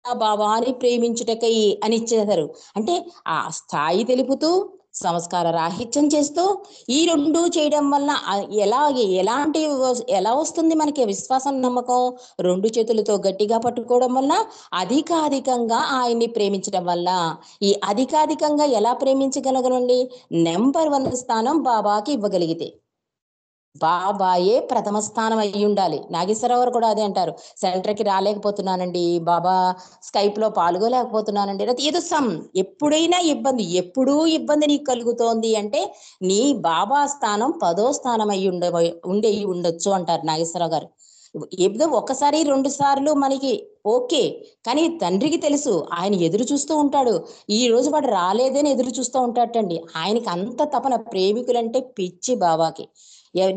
బాబా అని ప్రేమించుటకై అని ఇచ్చేశారు. అంటే ఆ స్థాయి తెలుపుతూ సంస్కార రాహిత్యం చేస్తూ ఈ రెండు చేయడం వల్ల ఎలా ఎలా వస్తుంది మనకి విశ్వాసం నమ్మకం? రెండు చేతులతో గట్టిగా పట్టుకోవడం వల్ల, అధికాధికంగా ఆయన్ని ప్రేమించడం వల్ల. ఈ అధికాధికంగా ఎలా ప్రేమించగలగనండి? నెంబర్ 1 స్థానం బాబాకి ఇవ్వగలిగితే. బాబాయే ప్రథమ స్థానం అయ్యి ఉండాలి. నాగేశ్వరరావు గారు కూడా అదే అంటారు. సెంటర్‌కి రాలేకపోతున్నానండి. బాబా స్కైప్‌లో పాల్గొలేకపోతున్నానండి. లేతే ఏదో ఎప్పుడైనా ఇబ్బంది, ఎప్పుడూ ఇబ్బంది నీకు కలుగుతోంది అంటే, నీ బాబా స్థానం 10వ స్థానం అయ్యి ఉండొచ్చు అంటారు నాగేశ్వరరావు గారు. ఏదో ఒకసారి, 2 సార్లు మనకి ఓకే. కానీ తండ్రికి తెలుసు. ఆయన ఎదురు చూస్తూ ఉంటాడు. ఈ రోజు వాడు రాలేదని ఎదురు చూస్తూ ఉంటాడటండి. ఆయనకి అంత తపన. ప్రేమికులంటే పిచ్చి బాబాకి.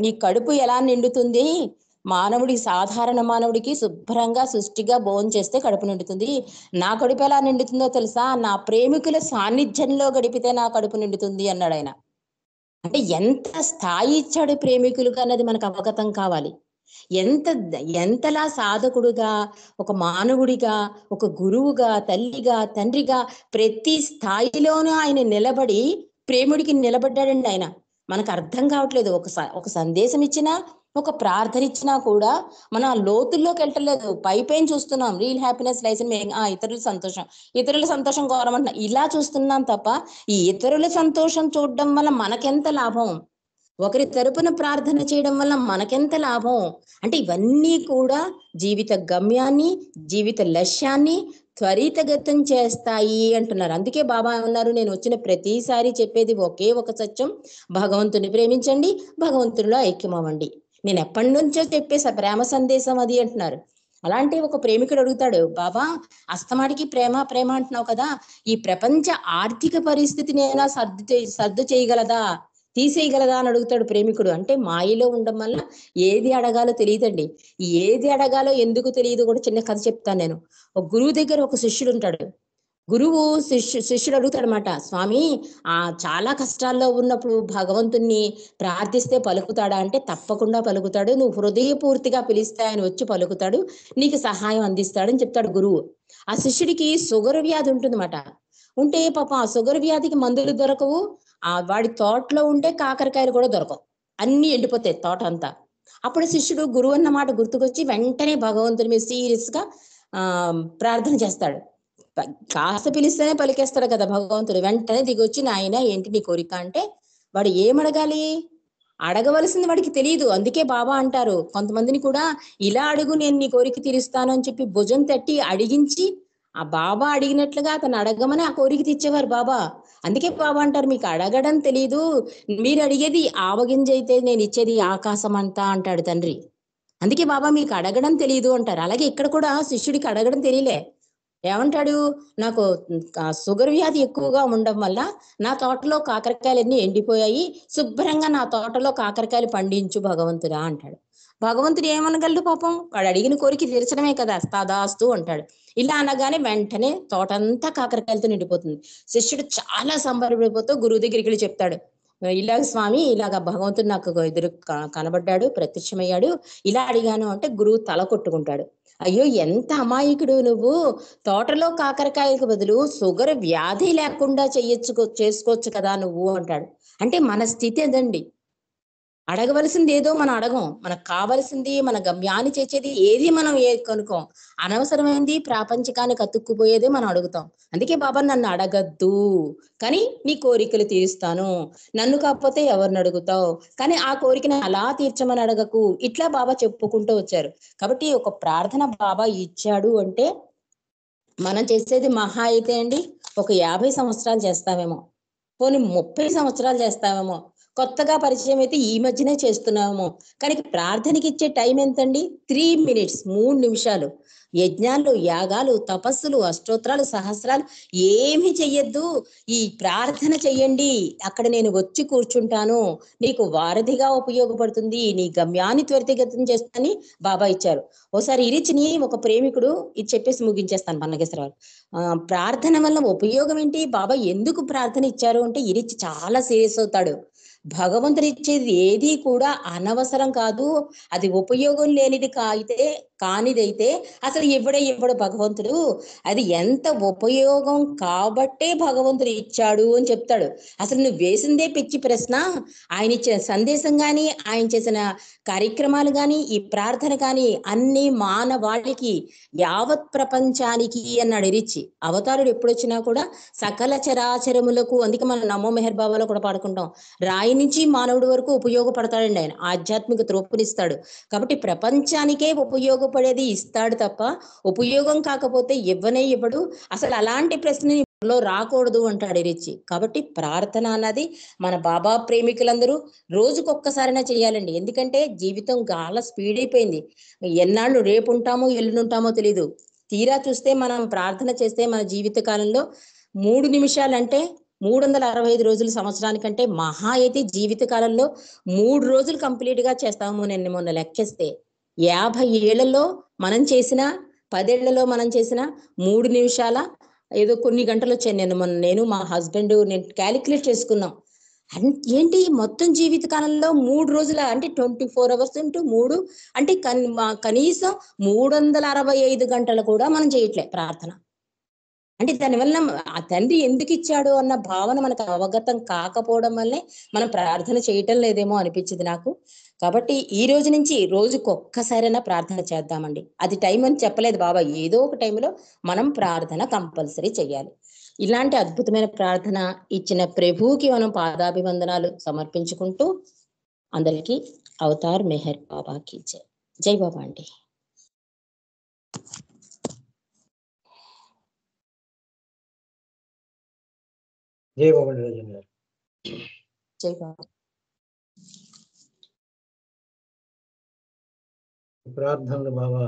నీ కడుపు ఎలా నిండుతుంది? సాధారణ మానవుడికి శుభ్రంగా సుష్టిగా భోంచేస్తే కడుపు నిండుతుంది. నా కడుపు ఎలా నిండుతుందో తెలుసా? నా ప్రేమికుల సాన్నిధ్యంలో గడిపితే నా కడుపు నిండుతుంది అన్నాడాయన. అంటే ఎంత స్థాయి ఇచ్చాడు ప్రేమికులకు అన్నది మనకు అవగతం కావాలి. ఎంత ఎంతలా సాధకుడుగా, ఒక మానవుడిగా, ఒక గురువుగా, తల్లిగా, తండ్రిగా ప్రతి స్థాయిలోనూ ఆయన నిలబడి ప్రేముడికి నిలబడ్డాడండి ఆయన. మనకు అర్థం కావట్లేదు. ఒక సందేశం ఇచ్చినా, ఒక ప్రార్థన ఇచ్చినా కూడా మనం ఆ లోతుల్లోకి వెళ్ళట్లేదు. పైపైన చూస్తున్నాం. రియల్ హ్యాపీనెస్ లైస్ ఇన్ ఇతరుల సంతోషం. ఇతరుల సంతోషం కోరమంటున్నా. ఇలా చూస్తున్నాం తప్ప, ఈ ఇతరుల సంతోషం చూడడం వల్ల మనకెంత లాభం? ఒకరి తరపున ప్రార్థన చేయడం వల్ల మనకెంత లాభం? అంటే ఇవన్నీ కూడా జీవిత గమ్యాన్ని, జీవిత లక్ష్యాన్ని త్వరితగతం చేస్తాయి అంటున్నారు. అందుకే బాబా అన్నారు, నేను వచ్చిన ప్రతిసారి చెప్పేది ఒకే ఒక సత్యం, భగవంతుని ప్రేమించండి, భగవంతునిలో ఐక్యమవ్వండి. నేను ఎప్పటి నుంచో చెప్పేసా ప్రేమ సందేశం అది అంటున్నారు. అలాంటి ఒక ప్రేమికుడు అడుగుతాడు, బాబా అస్తమాటికి ప్రేమ ప్రేమ అంటున్నావు కదా, ఈ ప్రపంచ ఆర్థిక పరిస్థితిని ఏమైనా సర్దు చేయగలదా, తీసేయగలదా అని అడుగుతాడు ప్రేమికుడు. అంటే మాయలో ఉండడం వల్ల ఏది అడగాలో తెలియదండి. ఏది అడగాలో ఎందుకు తెలియదు కూడా చిన్న కథ చెప్తాను నేను. ఒక గురువు దగ్గర ఒక శిష్యుడు ఉంటాడు. గురువు శిష్యుడు అడుగుతాడనమాట, స్వామి చాలా కష్టాల్లో ఉన్నప్పుడు భగవంతుణ్ణి ప్రార్థిస్తే పలుకుతాడా అంటే, తప్పకుండా పలుకుతాడు. నువ్వు హృదయపూర్తిగా పిలిస్తే ఆయన వచ్చి పలుకుతాడు, నీకు సహాయం అందిస్తాడని చెప్తాడు గురువు. ఆ శిష్యుడికి షుగర్ వ్యాధి ఉంటుందన్నమాట. ఉంటే పాపం ఆ షుగర్ వ్యాధికి మందులు దొరకవు. వాడి తోటలో ఉండే కాకరకాయలు కూడా దొరకవు. అన్ని ఎండిపోతాయి తోట అంతా. అప్పుడు శిష్యుడు గురువు అన్న మాట గుర్తుకొచ్చి వెంటనే భగవంతుని మీద సీరియస్ గా ప్రార్థన చేస్తాడు. కాస్త పిలిస్తేనే పలికేస్తాడు కదా భగవంతుడు. వెంటనే దిగొచ్చి, నాయన ఏంటి నీ కోరిక అంటే, వాడు ఏమడగాలి? అడగవలసింది వాడికి తెలియదు. అందుకే బాబా అంటారు, కొంతమందిని కూడా ఇలా అడుగు నేను నీ కోరిక తీరుస్తాను అని చెప్పి భుజం తట్టి అడిగించి, ఆ బాబా అడిగినట్లుగా అతను అడగమని ఆ కోరిక తెచ్చేవారు బాబా. అందుకే బాబా అంటారు, మీకు అడగడం తెలీదు, మీరు అడిగేది ఆవగింజ అయితే నేను ఇచ్చేది ఆకాశం అంతా అంటాడు తండ్రి. అందుకే బాబా మీకు అడగడం తెలియదు అంటారు. అలాగే ఇక్కడ కూడా శిష్యుడికి అడగడం తెలియలే. ఏమంటాడు, నాకు షుగర్ వ్యాధి ఎక్కువగా ఉండడం వల్ల నా తోటలో కాకరకాయలన్నీ ఎండిపోయాయి, శుభ్రంగా నా తోటలో కాకరకాయలు పండించు భగవంతుడా అంటాడు. భగవంతుడు ఏమనగలడు పాపం, వాడు అడిగిన కోరిక తీర్చడమే కదా, తదాస్తు అంటాడు. ఇలా అనగానే వెంటనే తోటంతా కాకరకాయలతో నిండిపోతుంది. శిష్యుడు చాలా సంబరపడిపోతూ గురువు దగ్గరికి వెళ్ళి చెప్తాడు, ఇలాగ స్వామి, ఇలాగ భగవంతుడు నాకు ఎదురు కనబడ్డాడు, ప్రత్యక్షమయ్యాడు, ఇలా అడిగాను అంటే గురువు తల కొట్టుకుంటాడు. అయ్యో ఎంత అమాయకుడు నువ్వు, తోటలో కాకరకాయలకు బదులు షుగర్ వ్యాధి లేకుండా చేసుకోవచ్చు కదా నువ్వు అంటాడు. అంటే మన స్థితి అదండి. అడగవలసింది ఏదో మనం అడగం. మనకు కావలసింది, మన గమ్యాన్ని చేర్చేది ఏది మనం కనుకోం. అనవసరమైంది ప్రాపంచికానికి అతుక్కుపోయేదే మనం అడుగుతాం. అందుకే బాబా నన్ను అడగద్దు, కానీ నీ కోరికలు తీరుస్తాను. నన్ను కాకపోతే ఎవరిని అడుగుతావు, కానీ ఆ కోరికని అలా తీర్చమని అడగకు. ఇట్లా బాబా చెప్పుకుంటూ వచ్చారు. కాబట్టి ఒక ప్రార్థన బాబా ఇచ్చాడు అంటే, మనం చేసేది మహా అయితే అండి ఒక 50 సంవత్సరాలు చేస్తామేమో, పోనీ 30 సంవత్సరాలు చేస్తామేమో, కొత్తగా పరిచయం అయితే ఈ మధ్యనే చేస్తున్నామేమో. కానీ ప్రార్థనకి ఇచ్చే టైం ఎంతండి? 3 మినిట్స్, 3 నిమిషాలు. యజ్ఞాలు, యాగాలు, తపస్సులు, అష్టోత్తరాలు, సహస్రాలు ఏమీ చెయ్యొద్దు. ఈ ప్రార్థన చెయ్యండి, అక్కడ నేను వచ్చి కూర్చుంటాను, నీకు వారధిగా ఉపయోగపడుతుంది, నీ గమ్యాన్ని త్వరితగతం చేస్తానని బాబా ఇచ్చారు. ఓసారి ఇరిచిని ఒక ప్రేమికుడు, ఇది చెప్పేసి ముగించేస్తాను పన్నగేశ్వరరావు. ప్రార్థన వల్ల ఉపయోగం ఏంటి, బాబా ఎందుకు ప్రార్థన ఇచ్చారు అంటే, ఇరిచి చాలా సీరియస్ అవుతాడు. భగవంతుడు ఇచ్చేది ఏది కూడా అనవసరం కాదు. అది ఉపయోగం లేనిది కానిదైతే అసలు ఇవ్వడు భగవంతుడు. అది ఎంత ఉపయోగం కాబట్టే భగవంతుడు ఇచ్చాడు అని చెప్తాడు. అసలు నువ్వు వేసిందే పిచ్చి ప్రశ్న. ఆయన ఇచ్చిన సందేశం కానీ, ఆయన చేసిన కార్యక్రమాలు కానీ, ఈ ప్రార్థన కానీ అన్ని మానవాళికి, యావత్ ప్రపంచానికి అన్నాడు రిచి. అవతారుడు ఎప్పుడొచ్చినా కూడా సకల చరాచరములకు, అందుకే మనం నమో మెహర్ బాబాలో కూడా పాడుకుంటాం, రాయి నుంచి మానవుడి వరకు ఉపయోగపడతాడండి ఆయన. ఆధ్యాత్మిక త్రోపునిస్తాడు. కాబట్టి ప్రపంచానికే ఉపయోగపడేది ఇస్తాడు తప్ప ఉపయోగం కాకపోతే ఇవ్వడు. అసలు అలాంటి ప్రశ్న లో రాకూడదు అంటాడు రిచి. కాబట్టి ప్రార్థన అన్నది మన బాబా ప్రేమికులందరూ రోజుకొక్కసారైనా చేయాలండి. ఎందుకంటే జీవితం చాలా స్పీడ్ అయిపోయింది. ఎన్నాళ్ళు రేపు ఉంటామో ఎల్లుంటామో తెలీదు. తీరా చూస్తే మనం ప్రార్థన చేస్తే మన జీవిత కాలంలో 3 నిమిషాలంటే 365 రోజులు సంవత్సరానికంటే మహా అయితే జీవిత కాలంలో 3 రోజులు కంప్లీట్ గా చేస్తాము. నేను మొన్న లెక్కేస్తే 50 ఏళ్లలో మనం చేసిన, 10 ఏళ్లలో మనం చేసిన 3 నిమిషాల ఏదో కొన్ని గంటలు వచ్చాయి. నేను మా హస్బెండ్ నేను క్యాలిక్యులేట్ చేసుకున్నాం. ఏంటి మొత్తం జీవిత కాలంలో 3 రోజుల అంటే 24 అవర్స్ ఇంటూ 3 అంటే కనీసం 365 గంటలు కూడా మనం చేయట్లే ప్రార్థన. అంటే దానివల్ల ఆ తండ్రి ఎందుకు ఇచ్చాడు అన్న భావన మనకు అవగతం కాకపోవడం వల్లే మనం ప్రార్థన చేయటం లేదేమో అనిపించింది నాకు. కాబట్టి ఈ రోజు నుంచి రోజుకు ఒక్కసారైనా ప్రార్థన చేద్దామండి. అది టైం అని చెప్పలేదు బాబా, ఏదో ఒక టైంలో మనం ప్రార్థన కంపల్సరీ చేయాలి. ఇలాంటి అద్భుతమైన ప్రార్థన ఇచ్చిన ప్రభువుకి మనం పాదాభివందనాలు సమర్పించుకుంటూ అందరికీ అవతార్ మెహర్ బాబాకి జై. జై బాబా అండి. జై బాబా నిరంజన్ గారు. జై బాబా. ప్రార్థనలు బాబా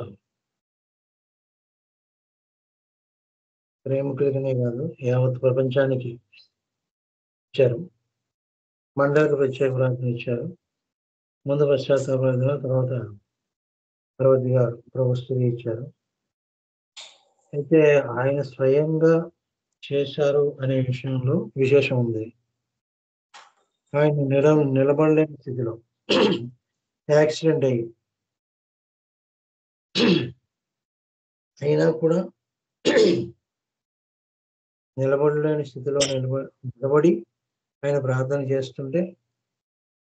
ప్రేమికులకనే కాదు యావత్ ప్రపంచానికి ఇచ్చారు. మండలికి ప్రత్యేక ప్రార్థన ఇచ్చారు. ముందు పశ్చాత్తాప ప్రార్థన, తర్వాత పర్వతిగా ప్రభుత్వం ఇచ్చారు. అయితే ఆయన స్వయంగా చేశారు అనే విషయంలో విశేషం ఉంది. ఆయన నిలబడలేని స్థితిలో యాక్సిడెంట్ అయినా కూడా నిలబడలేని స్థితిలో నిలబడి ఆయన ప్రార్థన చేస్తుంటే,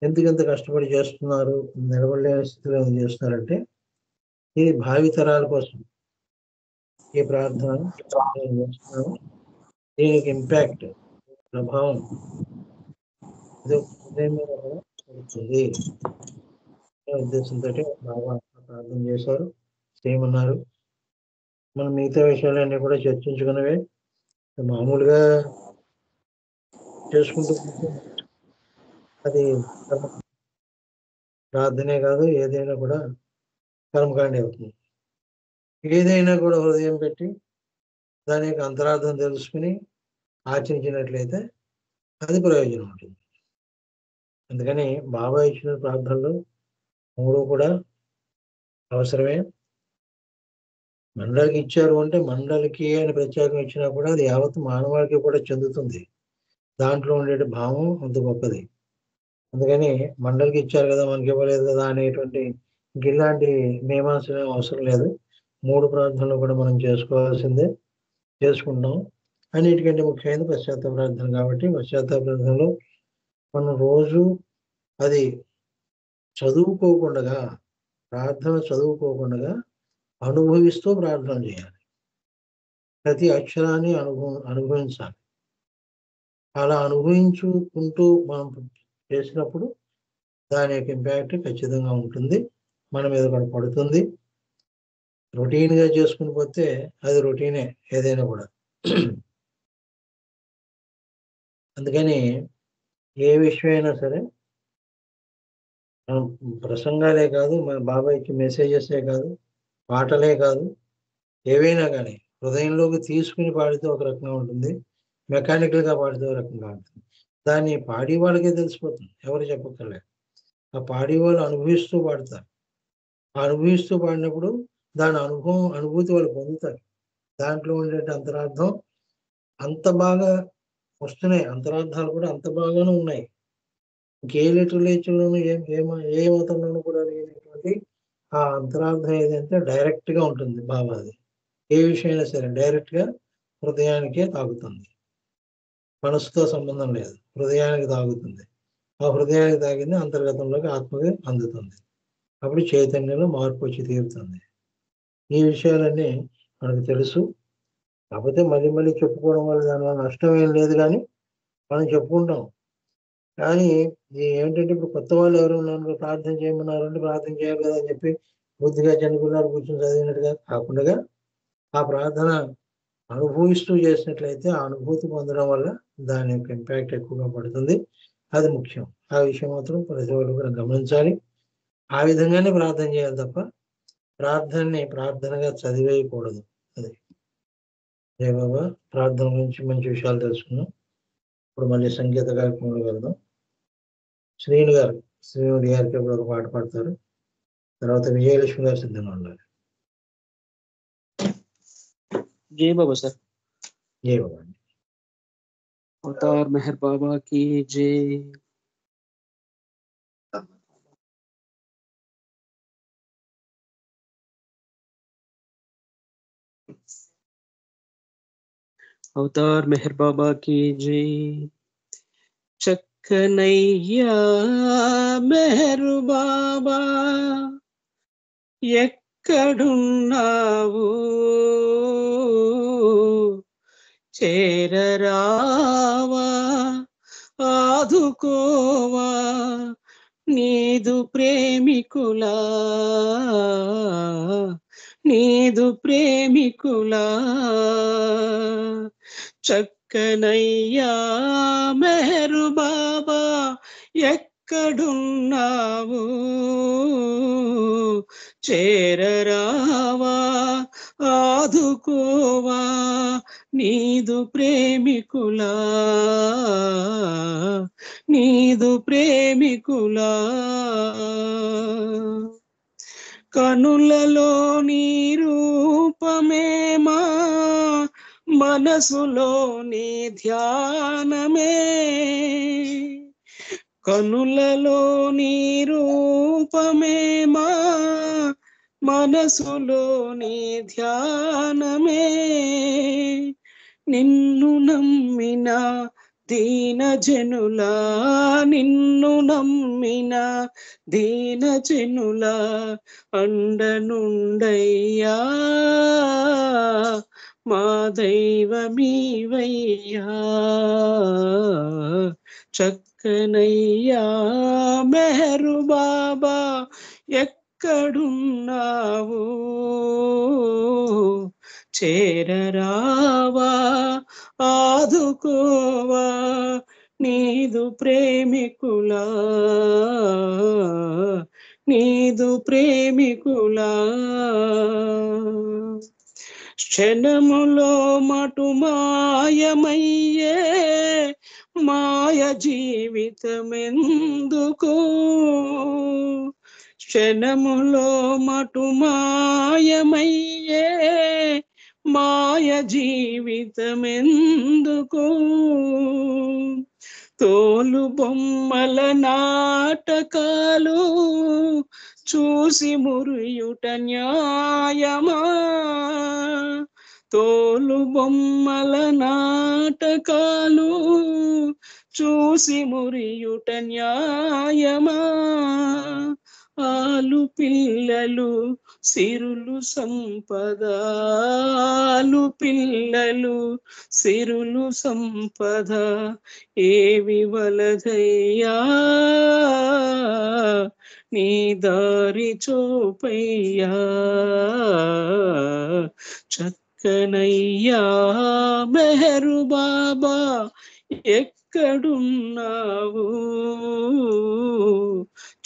ఎందుకంత కష్టపడి చేస్తున్నారు, నిలబడలేని స్థితిలో చేస్తున్నారంటే ఇది భావితరాల కోసం ఈ ప్రార్థన చేస్తున్నాను. దీనికి ఇంపాక్ట్, ప్రభావం పడుతుంది ఉద్దేశంతో బాగా ప్రార్థన చేశారు, చేయమన్నారు. మనం మిగతా విషయాలన్నీ కూడా చర్చించుకున్నవే. మామూలుగా చేసుకుంటూ అది ప్రార్థనే కాదు, ఏదైనా కూడా కర్మకాండ అవుతుంది. ఏదైనా కూడా హృదయం పెట్టి దాని యొక్క అంతరార్థం తెలుసుకుని ఆచరించినట్లయితే అది ప్రయోజనం ఉంటుంది. అందుకని బాబా ఇచ్చిన ప్రార్థనలు 3 కూడా అవసరమే. మండలికి ఇచ్చారు అంటే మండలికి అని ప్రత్యేకం ఇచ్చినా కూడా అది యావత్ మానవాళికి కూడా చెందుతుంది. దాంట్లో ఉండే భావం అంత గొప్పది. అందుకని మండలికి ఇచ్చారు కదా మనకి ఇవ్వలేదు కదా అనేటువంటి ఇలాంటి మీమాంస అవసరం లేదు. 3 ప్రార్థనలు కూడా మనం చేసుకోవాల్సిందే, చేసుకుంటాం. అన్నిటికంటే ముఖ్యమైనది పశ్చాత్తాప ప్రార్థన. కాబట్టి పశ్చాత్తాప ప్రార్థనలో మనం రోజు అది చదువుకోకుండా, ప్రార్థన చదువుకోకుండా అనుభవిస్తూ ప్రార్థన చేయాలి. ప్రతి అక్షరాన్ని అనుభవించాలి. అలా అనుభవించుకుంటూ మనం చేసినప్పుడు దాని యొక్క ఇంపాక్ట్ ఖచ్చితంగా ఉంటుంది, మన మీద కూడా పడుతుంది. రొటీన్గా చేసుకుని పోతే అది రొటీనే ఏదైనా కూడా. అందుకని ఏ విషయమైనా సరే, ప్రసంగాలే కాదు, మన బాబాయ్కి మెసేజెసే కాదు, పాటలే కాదు, ఏవైనా కానీ హృదయంలోకి తీసుకుని పాడితే ఒక రకంగా ఉంటుంది, మెకానికల్గా పాడితే ఒక రకంగా ఉంటుంది. దాన్ని పాడి వాళ్ళకే తెలిసిపోతుంది, ఎవరు చెప్పక్కర్లేదు. ఆ పాడి వాళ్ళు అనుభవిస్తూ పాడతారు. ఆ అనుభవిస్తూ పాడినప్పుడు దాని అనుభూతి వాళ్ళు పొందుతారు. దాంట్లో ఉండే అంతరార్థం అంత బాగా వస్తున్నాయి, అంతరార్థాలు కూడా అంత బాగానే ఉన్నాయి. ఇంకే లిటరేచర్లోనూ ఏ మతంలోనూ కూడా లేనటువంటి ఆ అంతరార్థం ఏదంటే డైరెక్ట్ గా ఉంటుంది బాబా. అది ఏ విషయమైనా సరే డైరెక్ట్ గా హృదయానికే తాగుతుంది, మనసుతో సంబంధం లేదు, హృదయానికి తాగుతుంది. ఆ హృదయానికి తాగింది అంతర్గతంలోకి ఆత్మగా అందుతుంది. అప్పుడు చైతన్యంలో మార్పు వచ్చి తీరుతుంది. ఈ విషయాలన్నీ మనకు తెలుసు. కాకపోతే మళ్ళీ మళ్ళీ చెప్పుకోవడం వల్ల దానివల్ల నష్టం ఏం లేదు, కానీ మనం చెప్పుకుంటాం. కానీ ఏంటంటే ఇప్పుడు కొత్త వాళ్ళు ఎవరు నన్ను ప్రార్థన చేయమన్నారు అంటే ప్రార్థన చేయాలి కదా అని చెప్పి బుద్ధిగా చనిపోయినారు కూర్చొని చదివినట్టుగా కాకుండా ఆ ప్రార్థన అనుభవిస్తూ చేసినట్లయితే ఆ అనుభూతి పొందడం వల్ల దాని యొక్క ఇంపాక్ట్ ఎక్కువగా పడుతుంది. అది ముఖ్యం. ఆ విషయం మాత్రం ప్రతి ఒక్కరు కూడా గమనించాలి. ఆ విధంగానే ప్రార్థన చేయాలి తప్ప ప్రార్థనని ప్రార్థనగా చదివేయకూడదు. అది జయ బాబా. ప్రార్థన గురించి మంచి విషయాలు తెలుసుకున్నాం. ఇప్పుడు మళ్ళీ సంగీత కార్యక్రమంలో వెళ్దాం. శ్రీను గారికి ఇప్పుడు ఒక పాట పాడతారు. తర్వాత విజయలక్ష్మి గారు సిద్ధంగా ఉన్నారు. जय बाबा सर। జయ బాబా. अवतार मेहर बाबा की जय। अवतार मेहर बाबा की जय। चक्कनैया मेहर बाबा ఎక్కడున్నావు చేరరావా ఆదుకోవా నీదు ప్రేమికులా చక్కనయ్యా మెహరు బాబా ఎక్కడున్నావు చేరరావా ఆదుకోవా నీదు ప్రేమికులా కనులలో నీ రూపమేమా మనసులో నీ ధ్యానమే కనులలో నీ రూపమేమా మనసులో నీ ధ్యానమే నిన్ను నమ్మిన దీనజనులా అండనుండయ్యా మా దైవమీవయ్యా చక్కనయ్యా మెహరు బాబా ఎక్కడున్నావు చేరరావా ఆదుకోవా నీదు ప్రేమికులా క్షణములో మటు మాయమయ్యే మాయ జీవితమెందుకు క్షణములో మటు మాయమయ్యే మాయ జీవితమెందుకు తోలు బొమ్మల నాటకాలు చూసి మురియుట న్యాయమా తోలు బొమ్మల నాటకాలు చూసి మురియుట న్యాయమా ఆలు పిల్లలు సిరులు సంపద ఏవి వలదయ్యా నీ దారి చూపయ్యా చక్కనయ్యా మెహరు బాబా ఎక్కడున్నావు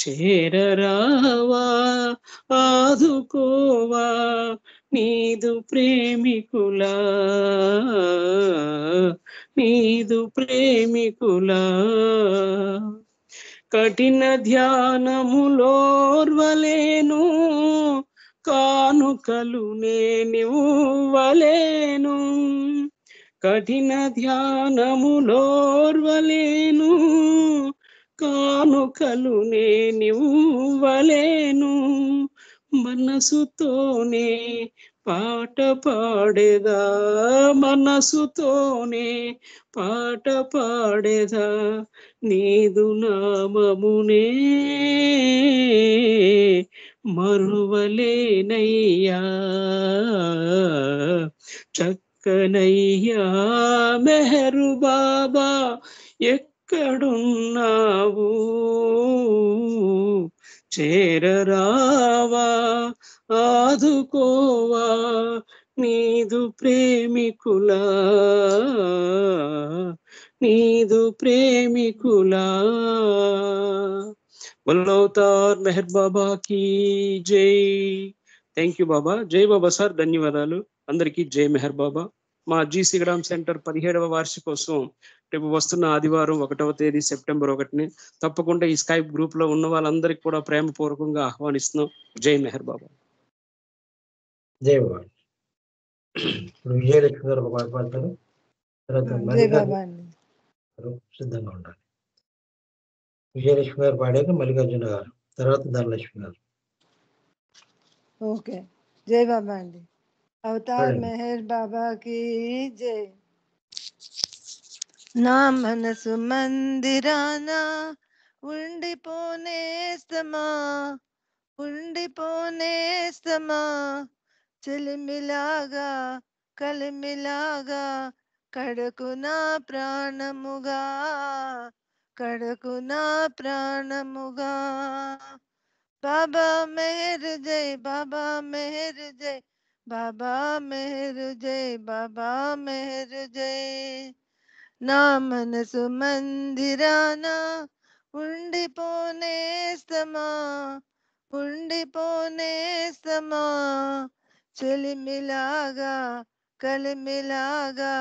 చేరరావా ఆదుకోవా నీదు ప్రేమికులా కఠిన ధ్యానములోర్వలేను కానుకలు నేనివ్వలేను కఠిన ధ్యానములోర్వలేను కానుకలు నేనివ్వలేను, మనసుతోనే పాట పాడేదా, మనసుతోనే పాట పాడేదా, నీదు నామమునే మరువలేనయ్యా, చక్కనయ్యా మెహరు బాబా ఎక్కడున్నావు, చేరరావా ఆదుకోవా నీదు ప్రేమికులా, నీదు ప్రేమికులా. వల్లవతార్ మెహర్ బాబా కి జై. థ్యాంక్ యూ బాబా. జై బాబా సార్, ధన్యవాదాలు. అందరికీ జై మెహర్ బాబా. మా జీ సిగడాం సెంటర్ 17వ వార్షికోత్సవం రేపు వస్తున్న ఆదివారం 1వ తేదీ సెప్టెంబర్ 1ని తప్పకుండా ఈ స్కైప్ గ్రూప్ లో ఉన్న వాళ్ళందరికీ కూడా ప్రేమపూర్వకంగా ఆహ్వానిస్తున్నాం. జై మెహర్ బాబా. జై బాబా. ఇప్పుడు విజయలక్ష్మి గారు ఒక పాట పాడతారు. తర్వాత సిద్ధంగా ఉండాలి. విజయలక్ష్మి గారు పాడాక మల్లికార్జున గారు, తర్వాత ధనలక్ష్మి గారు. ఓకే. జై బాబా అండి. అవతార్ మెహర్ బాబా की जय. నా మనసు మందిరాన ఉండిపోనేస్తమా, ఉండిపోనేస్తమా, చెలిమిలాగా కలిమిలాగా కడకు నా ప్రాణముగా, కడకు నా ప్రాణముగా. బాబా మెహర్ జై, బాబా మెహర్ జై, బాబా మెహర్ జై, బాబా మెహర్ జై. నా మనసు మందిరాన ఉండిపోనేస్తమా, ఉండిపోనేస్తమా, చెలిమిలాగా కలిమిలాగా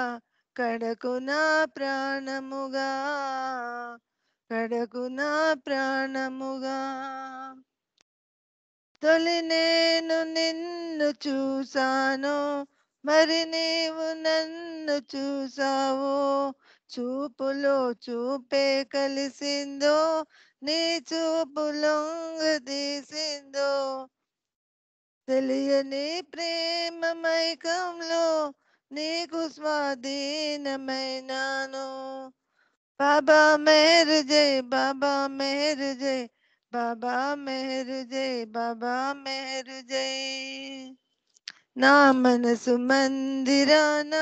కడకు నా ప్రాణముగా, కడకు నా ప్రాణముగా. తొలి నేను నిన్ను చూసాను, మరి నీవు నన్ను చూసావు, చూపులో చూపే కలిసిందో, నీ చూపు లొంగ తీసిందో, తెలియని ప్రేమ మైకంలో నీకు స్వాధీనమైనాను. బాబా మెహర్ జై, బాబా మెహర్ జై, బాబా మెహర్ జై, బాబా మెహర్ జై. నా మనసు మందిరాన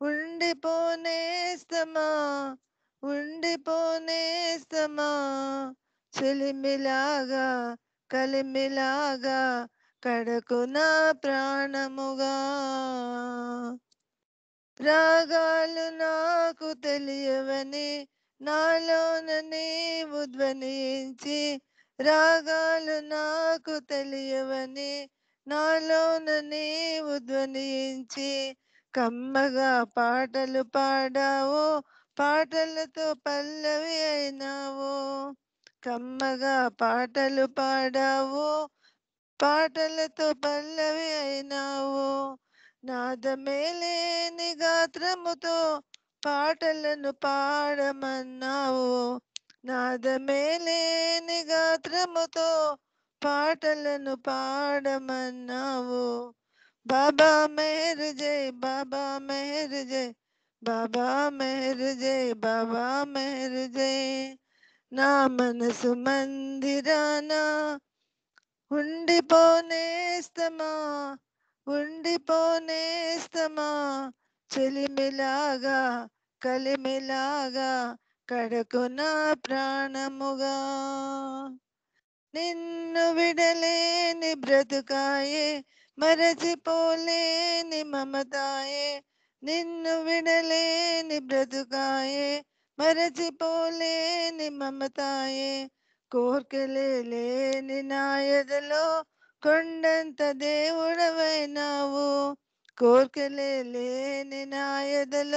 ఉండిపోనేస్తమా, ఉండిపోనేస్తమా, చెలిమిలాగా కలిమిలాగా కడకు నా ప్రాణముగా. రాగాలు నాకు తెలియవని నాలోన నీవు ధ్వనించి, రాగాలు నాకు తెలియవని నాలోన నీవు ధ్వనించి, కమ్మగా పాటలు పాడావు, పాటలతో పల్లవి అయినావు, కమ్మగా పాటలు పాడావు, పాటలతో పల్లవి అయినావు. నాదమే లేని గాత్రముతో పాటలను పాడమన్నావు, నాదమే లేని గాత్రముతో పాటలను పాడమన్నావు. బాబా మెహర్ జై, బాబా మెహర్ జై, బాబా మెహర్ జై, బాబా మెహర్ జై. నా మనసు మందిరాన ఉండిపోనేస్తమా, ఉండిపోనేస్తమా, చెలిమిలాగా కలిమిలాగా కడకు నా ప్రాణముగా. నిన్ను విడలేని బ్రతుకాయే, మరచిపోలేని మమతాయే, నిన్ను విడలేని బ్రతుకాయే, మరచిపోలేని మమతాయే, కోర్కెలే లేని నా ఎదలో కొండంత దేవుడవైనావు, కోర్కెలే లేని నా ఎదలో